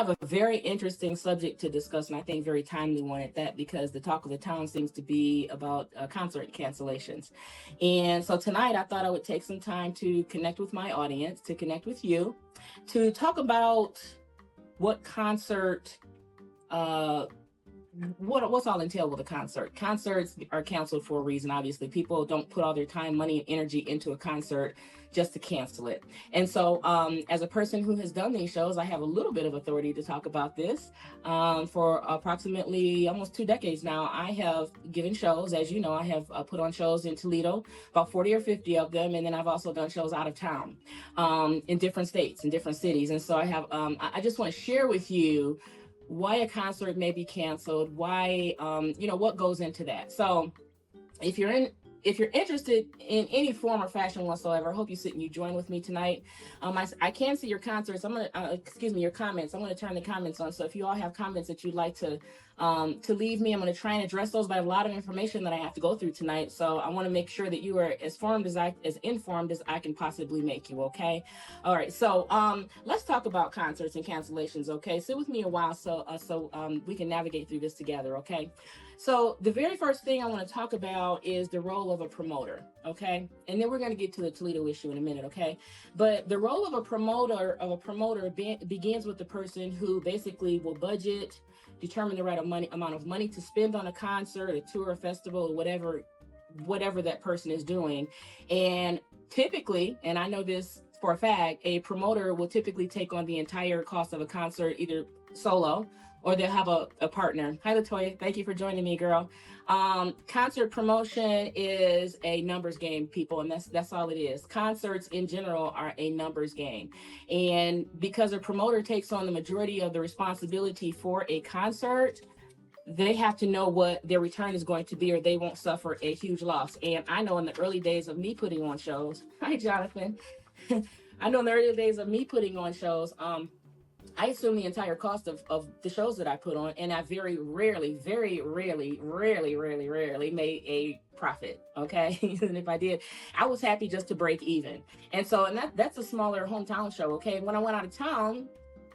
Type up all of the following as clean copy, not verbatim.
have a very interesting subject to discuss, and I think very timely one at that, because the talk of the town seems to be about concert cancellations. And so tonight, I thought I would take some time to connect with my audience, to connect with you, to talk about what concert uh, what's all entailed with a concert. Concerts are canceled for a reason. Obviously, people don't put all their time, money, and energy into a concert just to cancel it. And so, as a person who has done these shows, I have a little bit of authority to talk about this. For approximately almost 2 decades now, I have given shows. As you know, I have put on shows in Toledo, about 40 or 50 of them, and then I've also done shows out of town, in different states, in different cities. And so I have. I just want to share with you why a concert may be canceled, why, what goes into that. So if you're in if you're interested in any form or fashion whatsoever, I hope you sit and you join with me tonight. I can see your concerts. I'm gonna, your comments. I'm gonna turn the comments on. So if you all have comments that you'd like to leave me, I'm gonna try and address those. But I have a lot of information that I have to go through tonight, so I want to make sure that you are as informed as I can possibly make you. Okay. All right. So let's talk about concerts and cancellations. Okay. Sit with me a while so we can navigate through this together. Okay. So the very first thing I want to talk about is the role of a promoter, okay? And then we're going to get to the Toledo issue in a minute, okay? But the role of a promoter begins with the person who basically will budget, determine the right amount of money to spend on a concert, a tour, a festival, or whatever that person is doing. And typically, and I know this for a fact, a promoter will typically take on the entire cost of a concert, either solo or they'll have a partner. Hi, Latoya. Thank you for joining me, girl. Concert promotion is a numbers game, people, and that's all it is. Concerts in general are a numbers game. And because a promoter takes on the majority of the responsibility for a concert, they have to know what their return is going to be, or they won't suffer a huge loss. And I know in the early days of me putting on shows, hi, Jonathan. I know in the early days of me putting on shows, I assume the entire cost of the shows that I put on, and I very rarely made a profit. Okay. And if I did, I was happy just to break even. And so, and that's a smaller hometown show. Okay. When I went out of town,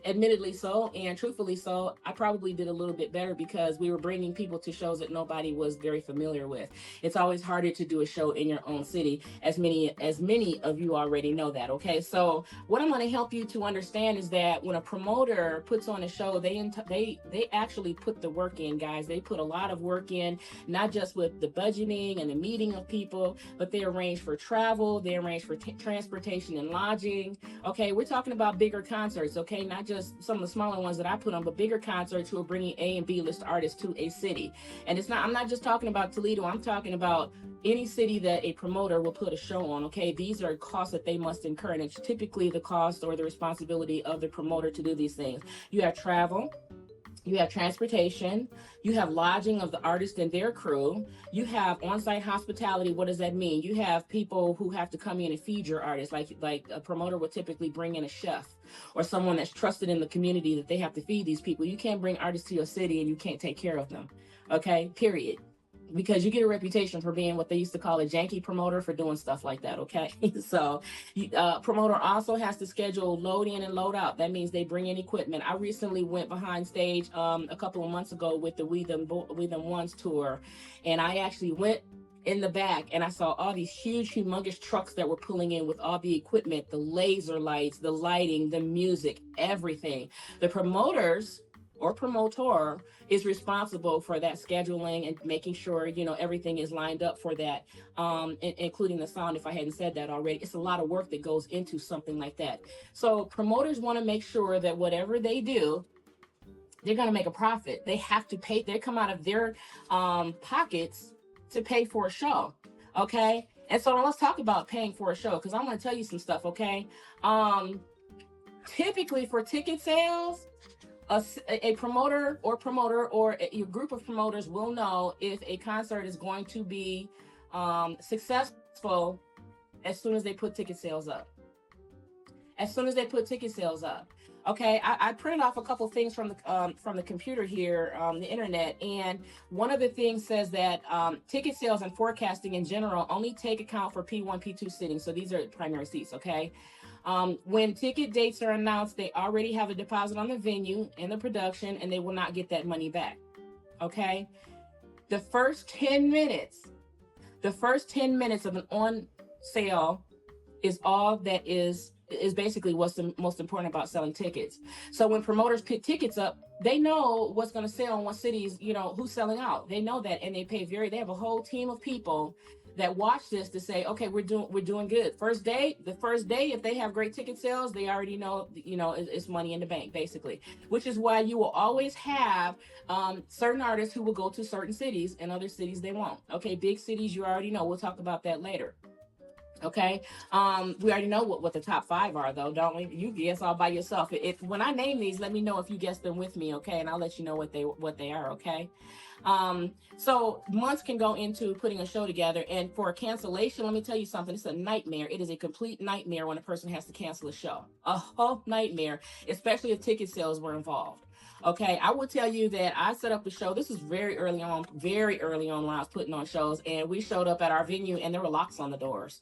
admittedly so, and truthfully so, I probably did a little bit better because we were bringing people to shows that nobody was very familiar with. It's always harder to do a show in your own city, as many of you already know that. Okay, so what I'm going to help you to understand is that when a promoter puts on a show, they actually put the work in, guys. They put a lot of work in, not just with the budgeting and the meeting of people, but they arrange for travel, they arrange for transportation and lodging. Okay, we're talking about bigger concerts. Okay, not just some of the smaller ones that I put on, but bigger concerts who are bringing A and B list artists to a city. And I'm not just talking about Toledo, I'm talking about any city that a promoter will put a show on. Okay, these are costs that they must incur, and it's typically the cost or the responsibility of the promoter to do these things. You have travel, you have transportation, you have lodging of the artist and their crew, you have on-site hospitality. What does that mean? You have people who have to come in and feed your artist, like a promoter would typically bring in a chef or someone that's trusted in the community that they have to feed these people. You can't bring artists to your city and you can't take care of them, okay, period. Because you get a reputation for being what they used to call a janky promoter, for doing stuff like that, okay? So promoter also has to schedule load in and load out. That means they bring in equipment. I recently went behind stage a couple of months ago with the We Them Ones tour, and I actually went in the back and I saw all these huge, humongous trucks that were pulling in with all the equipment, the laser lights, the lighting, the music, everything. The promoters or promoter is responsible for that scheduling and making sure, everything is lined up for that, including the sound. If I hadn't said that already, it's a lot of work that goes into something like that. So promoters want to make sure that whatever they do, they're going to make a profit. They have to pay. They come out of their pockets to pay for a show. Okay. And so let's talk about paying for a show, because I'm going to tell you some stuff. Okay. Typically for ticket sales, a promoter or a group of promoters will know if a concert is going to be successful as soon as they put ticket sales up. Okay, I printed off a couple things from the computer here, the internet, and one of the things says that ticket sales and forecasting in general only take account for P1, P2 sittings. So these are primary seats. Okay, when ticket dates are announced, they already have a deposit on the venue and the production, and they will not get that money back. Okay, the first 10 minutes, of an on sale is all that is basically what's the most important about selling tickets. So when promoters pick tickets up, they know what's going to sell in what cities, who's selling out. They know that, and they have a whole team of people that watch this to say, okay, we're doing good. The first day, if they have great ticket sales, they already know, it's money in the bank, basically. Which is why you will always have certain artists who will go to certain cities, and other cities they won't. Okay, big cities, you already know. We'll talk about that later. Okay. We already know what the top 5 are, though, don't we? You guess all by yourself. If when I name these, let me know if you guess them with me, okay? And I'll let you know what they are, okay? So months can go into putting a show together, and for a cancellation, let me tell you something. It's a nightmare. It is a complete nightmare when a person has to cancel a show. A whole nightmare, especially if ticket sales were involved. Okay, I will tell you that I set up a show. This was very early on when I was putting on shows, and we showed up at our venue and there were locks on the doors.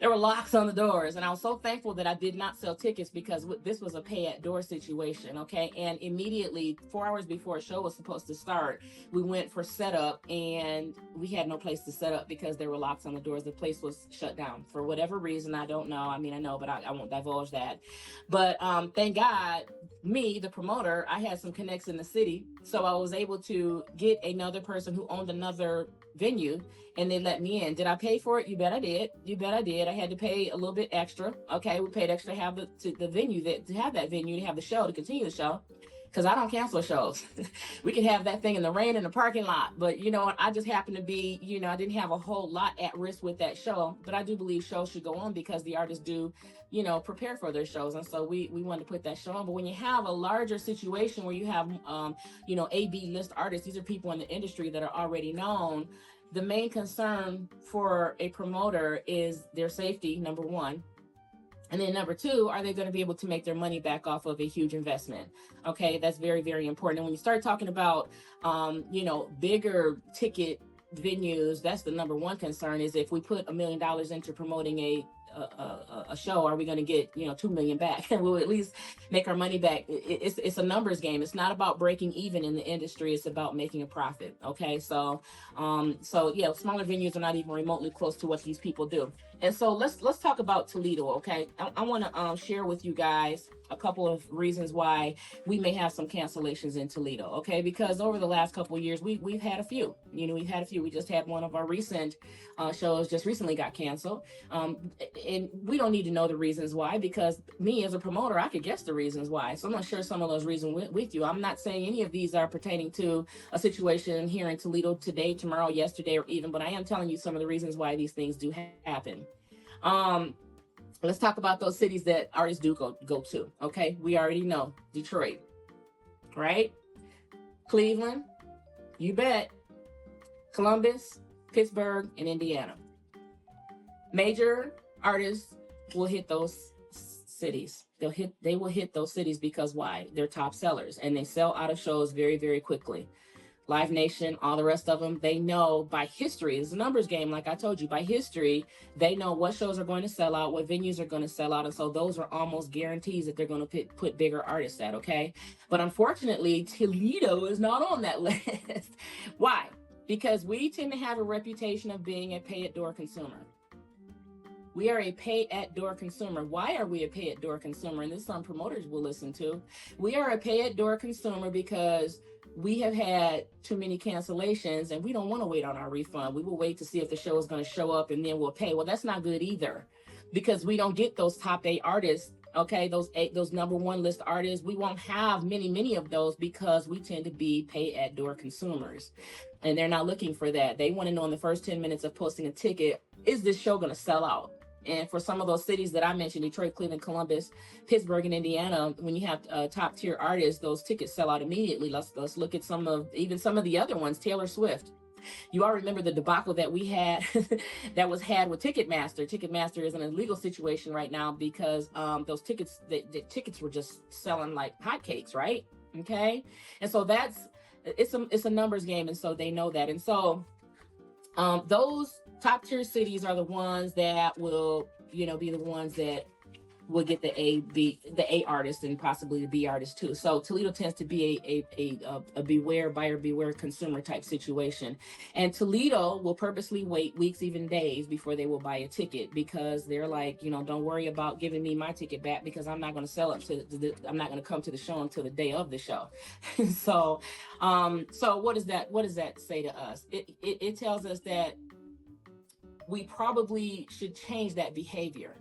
There were locks on the doors, and I was so thankful that I did not sell tickets, because this was a pay at door situation. Okay, and immediately 4 hours before a show was supposed to start, we went for setup, and we had no place to set up because there were locks on the doors. The place was shut down for whatever reason. I don't know. I mean, I know, but I won't divulge that. But thank God, me, the promoter, I had some connects in the city, so I was able to get another person who owned another venue, and they let me in. Did I pay for it? You bet I did. I had to pay a little bit extra. Okay, we paid extra to have the venue, to have that venue, to have the show, to continue the show, because I don't cancel shows. We can have that thing in the rain in the parking lot, but you know what? I just happened to be, I didn't have a whole lot at risk with that show, but I do believe shows should go on because the artists do, prepare for their shows, and so we wanted to put that show on. But when you have a larger situation where you have, A/B list artists, these are people in the industry that are already known. The main concern for a promoter is their safety, number one. And then number 2, are they going to be able to make their money back off of a huge investment? Okay, that's very, very important. And when you start talking about, bigger ticket venues, that's the number one concern, is if we put $1 million into promoting a show, are we going to get, $2 million back? And we'll at least make our money back. It's a numbers game. It's not about breaking even in the industry. It's about making a profit. Okay. So yeah, smaller venues are not even remotely close to what these people do. And so let's talk about Toledo. Okay. I want to share with you guys a couple of reasons why we may have some cancellations in Toledo. Okay. Because over the last couple of years, we've had a few, we just had one of our recent shows just recently got canceled. And we don't need to know the reasons why, because me as a promoter, I could guess the reasons why. So I'm going to share some of those reasons with you. I'm not saying any of these are pertaining to a situation here in Toledo today, tomorrow, yesterday, or even, but I am telling you some of the reasons why these things do happen. Let's talk about those cities that artists do go to. Okay. We already know Detroit, right? Cleveland, you bet. Columbus, Pittsburgh, and Indiana. Major artists will hit those cities. They will hit those cities because why? They're top sellers, and they sell out of shows very, very quickly. Live Nation, all the rest of them, they know by history. It's a numbers game, like I told you. By history, they know what shows are going to sell out, what venues are going to sell out, and so those are almost guarantees that they're going to put bigger artists at, okay? But unfortunately, Toledo is not on that list. Why? Because we tend to have a reputation of being a pay-at-door consumer. We are a pay-at-door consumer. Why are we a pay-at-door consumer? And this some promoters will listen to. We are a pay-at-door consumer because we have had too many cancellations, and we don't want to wait on our refund. We will wait to see if the show is going to show up, and then we'll pay. Well, that's not good either, because we don't get those top 8 artists. Okay, those number 1 list artists, we won't have many of those because we tend to be pay-at-door consumers, and they're not looking for that. They want to know in the first 10 minutes of posting a ticket, is this show going to sell out? And for some of those cities that I mentioned, Detroit, Cleveland, Columbus, Pittsburgh, and Indiana, when you have top tier artists, those tickets sell out immediately. Let's look at some of the other ones. Taylor Swift. You all remember the debacle that we had that was had with Ticketmaster. Ticketmaster is in a legal situation right now because those tickets, the tickets were just selling like hotcakes, right? Okay, and so it's a numbers game, and so they know that, and so those top tier cities are the ones that will, be the ones that will get the A artist and possibly the B artist too. So Toledo tends to be a beware buyer beware consumer type situation, and Toledo will purposely wait weeks, even days, before they will buy a ticket because they're like, don't worry about giving me my ticket back because I'm not going to sell it I'm not going to come to the show until the day of the show. So, so what does that say to us? It tells us that we probably should change that behavior.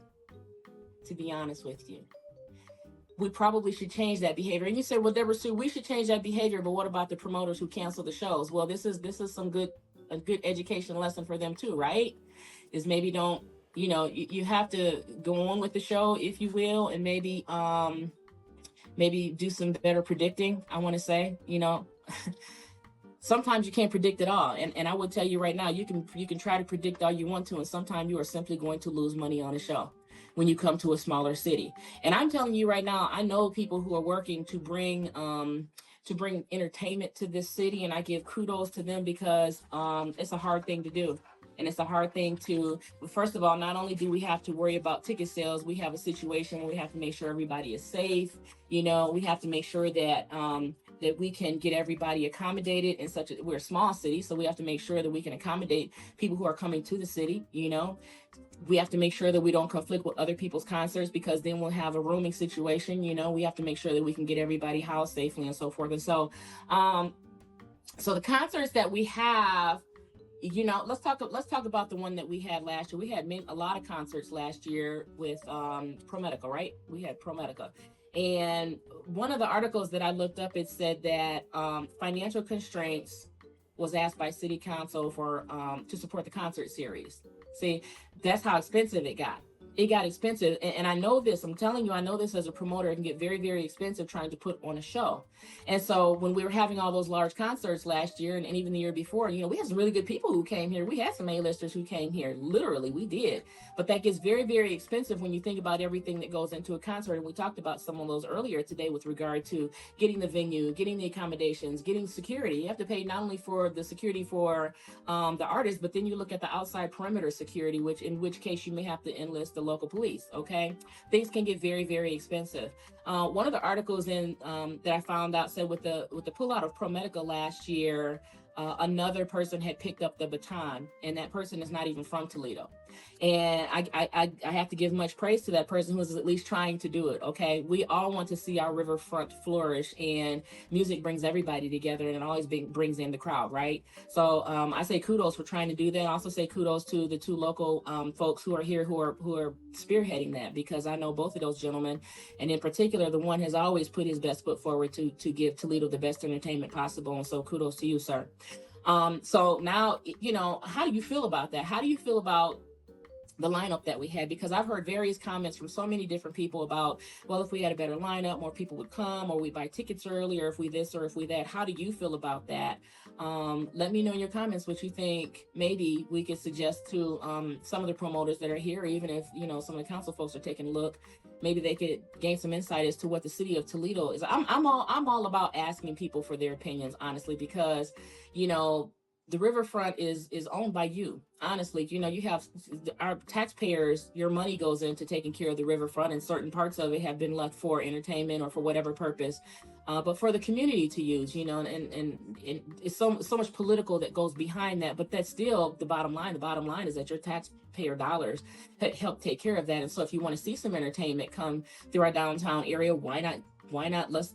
To be honest with you, we probably should change that behavior. And you said, well, Deborah Sue, we should change that behavior, but what about the promoters who cancel the shows? Well, this is a good education lesson for them too, right? Is maybe don't, you have to go on with the show, if you will, and maybe do some better predicting. I want to say, sometimes you can't predict at all. And I will tell you right now, you can try to predict all you want to, and sometimes you are simply going to lose money on a show when you come to a smaller city. And I'm telling you right now, I know people who are working to bring entertainment to this city, and I give kudos to them because it's a hard thing to do. And it's a hard thing to, first of all, not only do we have to worry about ticket sales, we have a situation where we have to make sure everybody is safe. We have to make sure that that we can get everybody accommodated in we're a small city, so we have to make sure that we can accommodate people who are coming to the city. We have to make sure that we don't conflict with other people's concerts because then we'll have a rooming situation. We have to make sure that we can get everybody housed safely and so forth. And so, so the concerts that we have, let's talk about the one that we had last year. We had a lot of concerts last year with ProMedica, right? We had ProMedica. And one of the articles that I looked up, it said that financial constraints was asked by city council for to support the concert series. See, that's how expensive it got. It got expensive. And I know this, I'm telling you, I know this as a promoter, it can get very, very expensive trying to put on a show. And so when we were having all those large concerts last year and even the year before, we had some really good people who came here. We had some A-listers who came here. Literally, we did. But that gets very, very expensive when you think about everything that goes into a concert. And we talked about some of those earlier today with regard to getting the venue, getting the accommodations, getting security. You have to pay not only for the security for the artist, but then you look at the outside perimeter security, in which case you may have to enlist the local police. Okay, things can get very, very expensive. One of the articles that I found out said with the pullout of ProMedica last year, another person had picked up the baton, and that person is not even from Toledo. And I have to give much praise to that person who is at least trying to do it. Okay, we all want to see our riverfront flourish, and music brings everybody together, and it always brings in the crowd, right? So I say kudos for trying to do that. I also say kudos to the two local folks who are here who are spearheading that, because I know both of those gentlemen, and in particular, the one has always put his best foot forward to give Toledo the best entertainment possible. And so kudos to you, sir. So now, how do you feel about that? How do you feel about the lineup that we had? Because I've heard various comments from so many different people about, well, if we had a better lineup, more people would come, or we buy tickets early, or if we this or if we that. How do you feel about that? Let me know in your comments what you think. Maybe we could suggest to some of the promoters that are here, even if some of the council folks are taking a look, maybe they could gain some insight as to what the city of Toledo is. I'm all about asking people for their opinions, honestly, because the riverfront is owned by you. Honestly, you have our taxpayers, your money goes into taking care of the riverfront, and certain parts of it have been left for entertainment or for whatever purpose, but for the community to use, and it's so much political that goes behind that, but that's still the bottom line. The bottom line is that your taxpayer dollars help take care of that. And so if you want to see some entertainment come through our downtown area, why not let's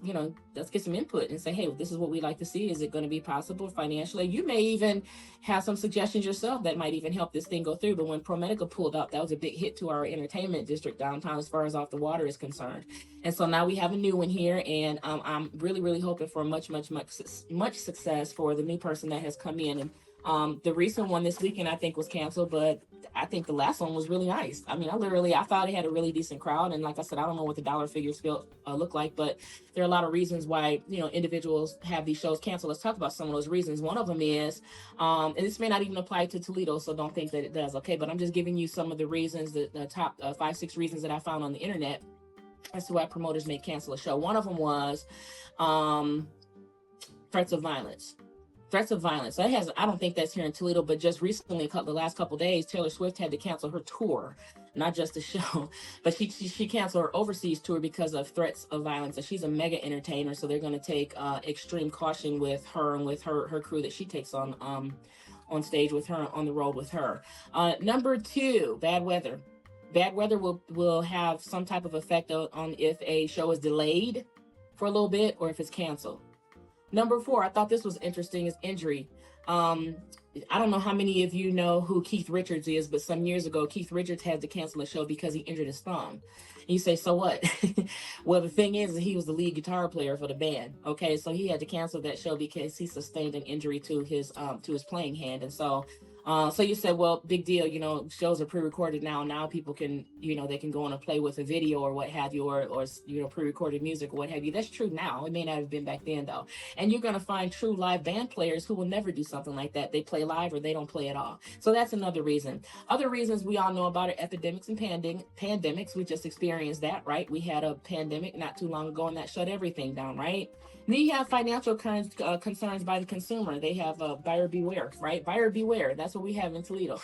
get some input and say, hey, this is what we'd like to see. Is it going to be possible financially? You may even have some suggestions yourself that might even help this thing go through. But when ProMedica pulled out, that was a big hit to our entertainment district downtown as far as off the water is concerned. And so now we have a new one here, and I'm really, really hoping for much success for the new person that has come in. And The recent one this weekend I think was canceled, but I think the last one was really nice. I mean, I thought it had a really decent crowd, and like I said, I don't know what the dollar figures look like, but there are a lot of reasons why individuals have these shows canceled. Let's talk about some of those reasons. One of them is, and this may not even apply to Toledo, so don't think that it does. Okay, but I'm just giving you some of the reasons, the top 5-6 reasons that I found on the internet as to why promoters may cancel a show. One of them was threats of violence. Threats of violence. So I don't think that's here in Toledo, but just recently, the last couple of days, Taylor Swift had to cancel her tour, not just the show, but she canceled her overseas tour because of threats of violence. And she's a mega entertainer, so they're going to take extreme caution with her and with her crew that she takes on stage with her, on the road with her. Number 2, bad weather. Bad weather will have some type of effect on if a show is delayed for a little bit or if it's canceled. Number 4, I thought this was interesting, is injury. I don't know how many of you know who Keith Richards is, but some years ago, Keith Richards had to cancel a show because he injured his thumb. And you say, so what? Well, the thing is, he was the lead guitar player for the band. Okay, so he had to cancel that show because he sustained an injury to his playing hand. And so you said, well, big deal, shows are pre-recorded now. Now people can, they can go on and play with a video or what have you, or pre-recorded music or what have you. That's true now. It may not have been back then, though. And you're going to find true live band players who will never do something like that. They play live or they don't play at all. So that's another reason. Other reasons we all know about are epidemics and pandemics. We just experienced that, right? We had a pandemic not too long ago, and that shut everything down, right? Then you have financial concerns by the consumer. They have buyer beware, right? Buyer beware. That's what we have in Toledo.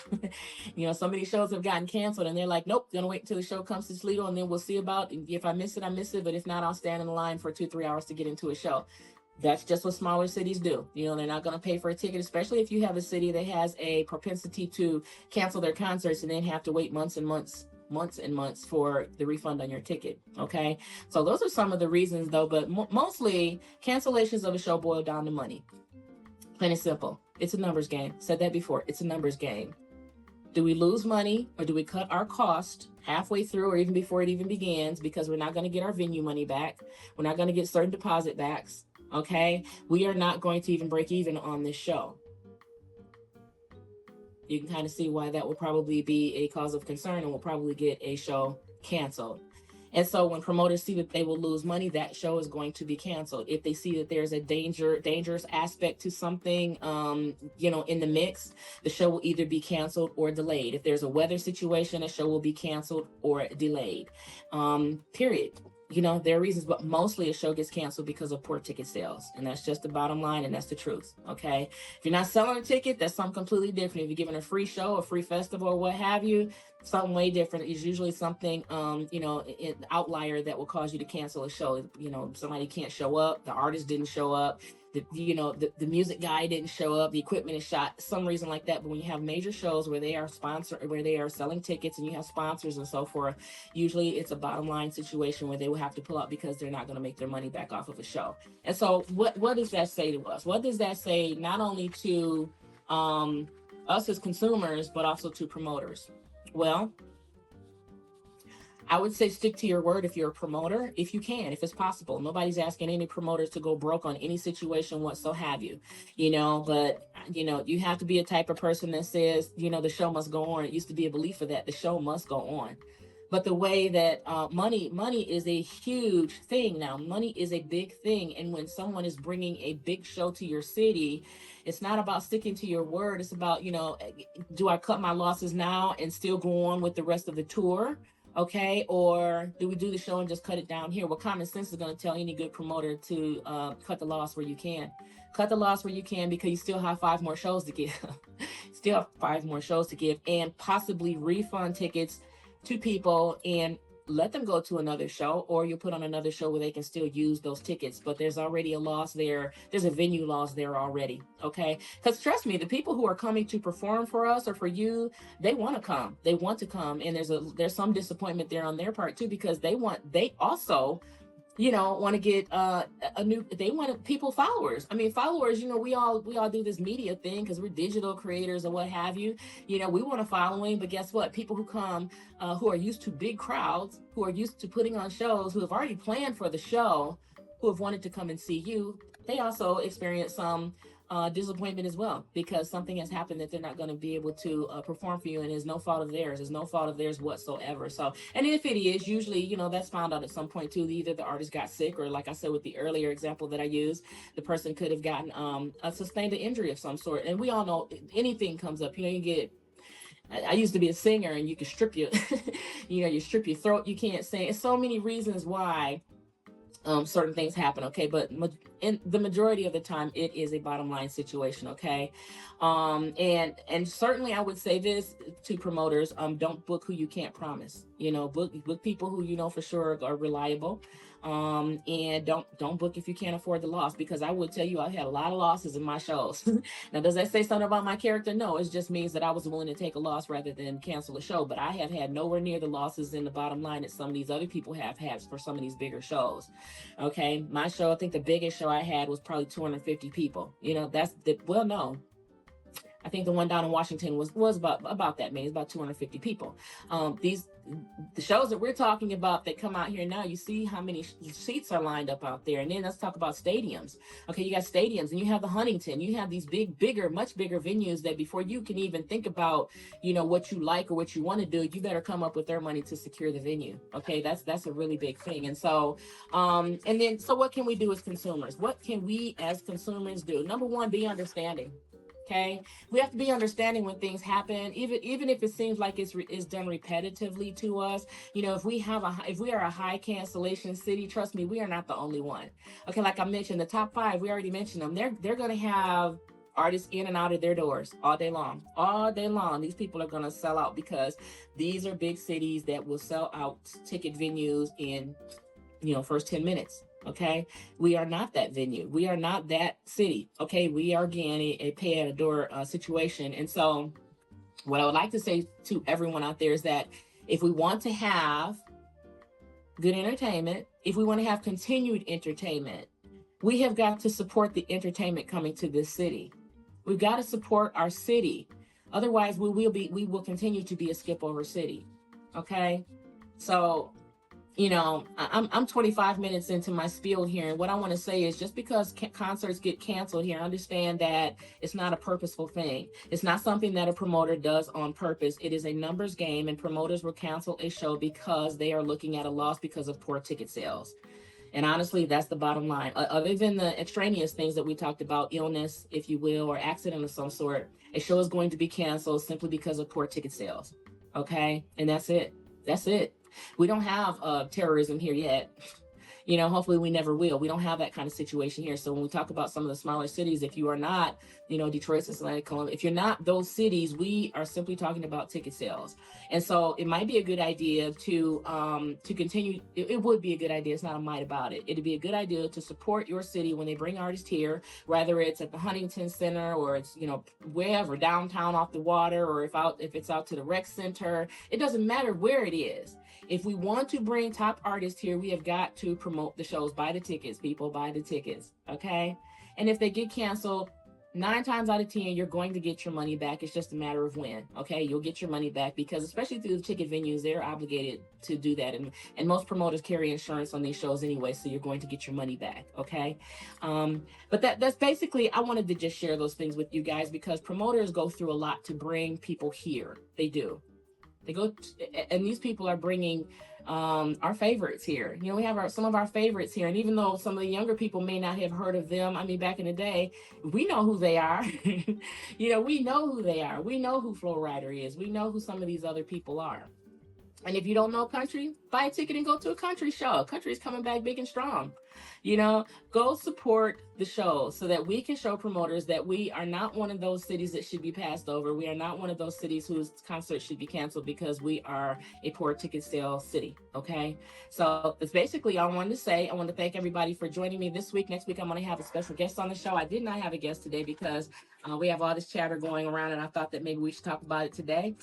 Some of these shows have gotten canceled, and they're like, nope, gonna wait until the show comes to Toledo, and then we'll see about it. If I miss it, I miss it. But if not, I'll stand in the line for 2-3 hours to get into a show. That's just what smaller cities do. They're not going to pay for a ticket, especially if you have a city that has a propensity to cancel their concerts and then have to wait months and months for the refund on your ticket. Okay, so those are some of the reasons, though, but mostly cancellations of a show boil down to money. Plain and simple. It's a numbers game. Said that before. It's a numbers game. Do we lose money, or do we cut our cost halfway through or even before it even begins, because we're not going to get our venue money back? We're not going to get certain deposit backs. Okay, we are not going to even break even on this show. You can kind of see why that will probably be a cause of concern and will probably get a show canceled. And so when promoters see that they will lose money, that show is going to be canceled. If they see that there's a dangerous aspect to something, in the mix, the show will either be canceled or delayed. If there's a weather situation, a show will be canceled or delayed. Period. There are reasons, but mostly a show gets canceled because of poor ticket sales. And that's just the bottom line, and that's the truth, okay? If you're not selling a ticket, that's something completely different. If you're giving a free show, a free festival, or what have you, something way different. It's usually something, an outlier that will cause you to cancel a show. Somebody can't show up, the artist didn't show up, the music guy didn't show up, the equipment is shot, some reason like that. But when you have major shows where they are where they are selling tickets and you have sponsors and so forth, usually it's a bottom line situation where they will have to pull out because they're not going to make their money back off of a show. And so what does that say to us? What does that say not only to us as consumers, but also to promoters? Well, I would say stick to your word if you're a promoter, if you can, if it's possible. Nobody's asking any promoters to go broke on any situation whatsoever have you, but, you have to be a type of person that says, the show must go on. It used to be a belief of that. The show must go on. But the way that money is a huge thing now. Money is a big thing. And when someone is bringing a big show to your city, it's not about sticking to your word. It's about, do I cut my losses now and still go on with the rest of the tour? Okay, or do we do the show and just cut it down here? Well, common sense is going to tell any good promoter to cut the loss where you can. Cut the loss where you can, because you still have 5 more shows to give. Still have 5 more shows to give, and possibly refund tickets to people and let them go to another show, or you put on another show where they can still use those tickets. But there's already a loss there. There's a venue loss there already. Okay. Because trust me, the people who are coming to perform for us or for you, they want to come. They want to come. And there's some disappointment there on their part too, because they also want to get they want people followers. I mean, followers, we all do this media thing because we're digital creators or what have you. We want a following, but guess what? People who come, who are used to big crowds, who are used to putting on shows, who have already planned for the show, who have wanted to come and see you, they also experience some disappointment as well, because something has happened that they're not going to be able to perform for you, and it's no fault of theirs. It's no fault of theirs whatsoever. So, and if it is, usually, that's found out at some point too. Either the artist got sick, or like I said with the earlier example that I used, the person could have gotten sustained an injury of some sort. And we all know anything comes up. You get. I used to be a singer, and you can strip your, you strip your throat. You can't sing. It's so many reasons why certain things happen. Okay, but in the majority of the time, it is a bottom line situation. Okay, and certainly I would say this to promoters: don't book who you can't promise. Book people who for sure are reliable. And don't book if you can't afford the loss, because I would tell you I've had a lot of losses in my shows. Now, does that say something about my character? No, it just means that I was willing to take a loss rather than cancel a show. But I have had nowhere near the losses in the bottom line that some of these other people have had for some of these bigger shows. Okay, my show, I think the biggest show I had was probably 250 people. No, I think the one down in Washington was about that many. It's about 250 people. The shows that we're talking about that come out here now, you see how many seats are lined up out there. And then let's talk about stadiums. Okay, you got stadiums, and you have the Huntington. You have these much bigger venues that before you can even think about, what you like or what you want to do, you better come up with their money to secure the venue. Okay, that's a really big thing. And so, so what can we do as consumers? What can we as consumers do? Number one, be understanding. Okay, we have to be understanding when things happen, even if it seems like it's done repetitively to us. If we are a high cancellation city, trust me, we are not the only one. Okay, like I mentioned, the top 5, we already mentioned them. They're going to have artists in and out of their doors all day long. All day long, these people are going to sell out, because these are big cities that will sell out ticket venues in first 10 minutes. Okay, we are not that venue. We are not that city. Okay, we are again a pay at a door situation. And so, what I would like to say to everyone out there is that if we want to have good entertainment, if we want to have continued entertainment, we have got to support the entertainment coming to this city. We've got to support our city. Otherwise, we will continue to be a skip over city. Okay, so. I'm 25 minutes into my spiel here, and what I want to say is, just because concerts get canceled here, understand that it's not a purposeful thing. It's not something that a promoter does on purpose. It is a numbers game, and promoters will cancel a show because they are looking at a loss because of poor ticket sales. And honestly, that's the bottom line. Other than the extraneous things that we talked about, illness, if you will, or accident of some sort, a show is going to be canceled simply because of poor ticket sales. Okay, and that's it. That's it. We don't have terrorism here yet. Hopefully we never will. We don't have that kind of situation here. So when we talk about some of the smaller cities, if you are not, Detroit, Cincinnati, Columbus, if you're not those cities, we are simply talking about ticket sales. And so it might be a good idea to continue. It would be a good idea. It's not a might about it. It'd be a good idea to support your city when they bring artists here, whether it's at the Huntington Center or it's, wherever, downtown off the water, or if it's out to the rec center. It doesn't matter where it is. If we want to bring top artists here, we have got to promote the shows. Buy the tickets, people, buy the tickets, okay? And if they get canceled, 9 times out of 10, you're going to get your money back. It's just a matter of when, okay? You'll get your money back, because especially through the ticket venues, they're obligated to do that. And most promoters carry insurance on these shows anyway, so you're going to get your money back, okay? But that's basically, I wanted to just share those things with you guys, because promoters go through a lot to bring people here. They do. And these people are bringing our favorites here. We have some of our favorites here. And even though some of the younger people may not have heard of them, back in the day, we know who they are. We know who they are. We know who Flo Rida is. We know who some of these other people are. And if you don't know country, buy a ticket and go to a country show. Country is coming back big and strong. Go support the show so that we can show promoters that we are not one of those cities that should be passed over. We are not one of those cities whose concerts should be canceled because we are a poor ticket sales city. Okay. So that's basically all I wanted to say. I want to thank everybody for joining me this week. Next week, I'm going to have a special guest on the show. I did not have a guest today because we have all this chatter going around, and I thought that maybe we should talk about it today.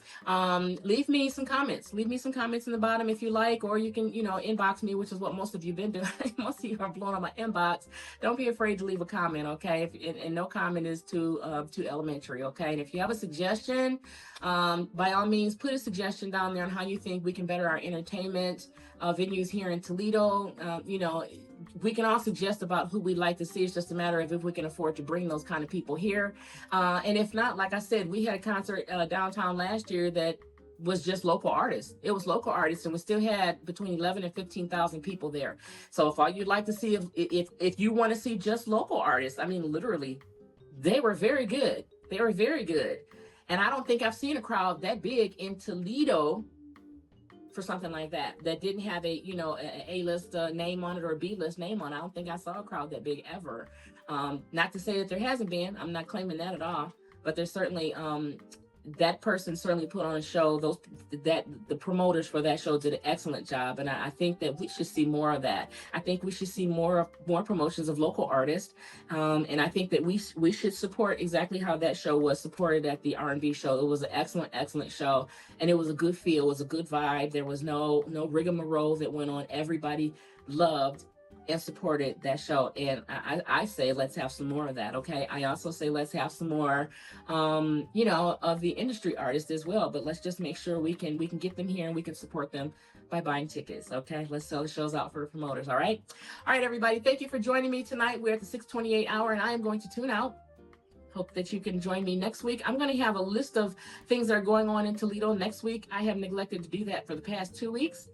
Leave me some comments. Leave me some comments in the bottom if you like, or you can, inbox me, which is what most of you have been doing. Most of you are blowing up my inbox, don't be afraid to leave a comment, okay? And no comment is too elementary, okay? And if you have a suggestion, by all means, put a suggestion down there on how you think we can better our entertainment venues here in Toledo. We can all suggest about who we'd like to see. It's just a matter of if we can afford to bring those kind of people here. And if not, like I said, we had a concert downtown last year that was just local artists. It was local artists, and we still had between 11 and 15,000 people there. So if all you'd like to see, if you want to see just local artists, I mean, literally, they were very good. They were very good. And I don't think I've seen a crowd that big in Toledo for something like that didn't have a A-list name on it or a B-list name on it. I don't think I saw a crowd that big ever. Not to say that there hasn't been. I'm not claiming that at all. But there's certainly that person certainly put on a show. The promoters for that show did an excellent job, and I think that we should see more of that. I think we should see more promotions of local artists, and I think that we should support exactly how that show was supported at the R&B show. It was an excellent show, and it was a good feel. It was a good vibe. There was no rigmarole that went on. Everybody loved and supported that show, and I say let's have some more of that. Okay, I also say let's have some more of the industry artists as well, but let's just make sure we can get them here and we can support them by buying tickets. Okay, let's sell the shows out for the promoters. All right, everybody, thank you for joining me tonight. We're at the 6:28 hour, and I am going to tune out. Hope that you can join me next week. I'm going to have a list of things that are going on in Toledo next week. I have neglected to do that for the past 2 weeks.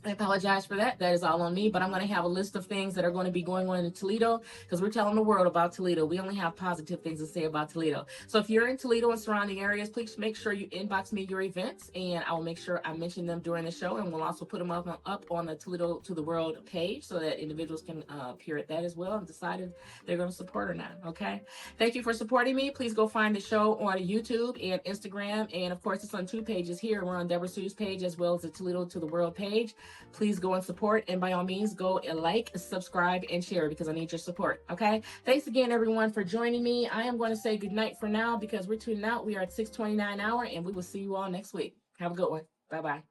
I apologize for that. That is all on me, but I'm going to have a list of things that are going to be going on in Toledo, because we're telling the world about Toledo. We only have positive things to say about Toledo. So if you're in Toledo and surrounding areas, please make sure you inbox me your events, and I will make sure I mention them during the show, and we'll also put them up on the Toledo to the World page so that individuals can appear at that as well and decide if they're going to support or not. Okay. Thank you for supporting me. Please go find the show on YouTube and Instagram, and of course it's on 2 pages here. We're on Deborah Sue's page as well as the Toledo to the World page. Please go and support, and by all means, go and like, subscribe, and share, because I need your support. Okay. Thanks again, everyone, for joining me. I am going to say good night for now because we're tuning out. We are at 6:29 hour, and we will see you all next week. Have a good one. Bye-bye.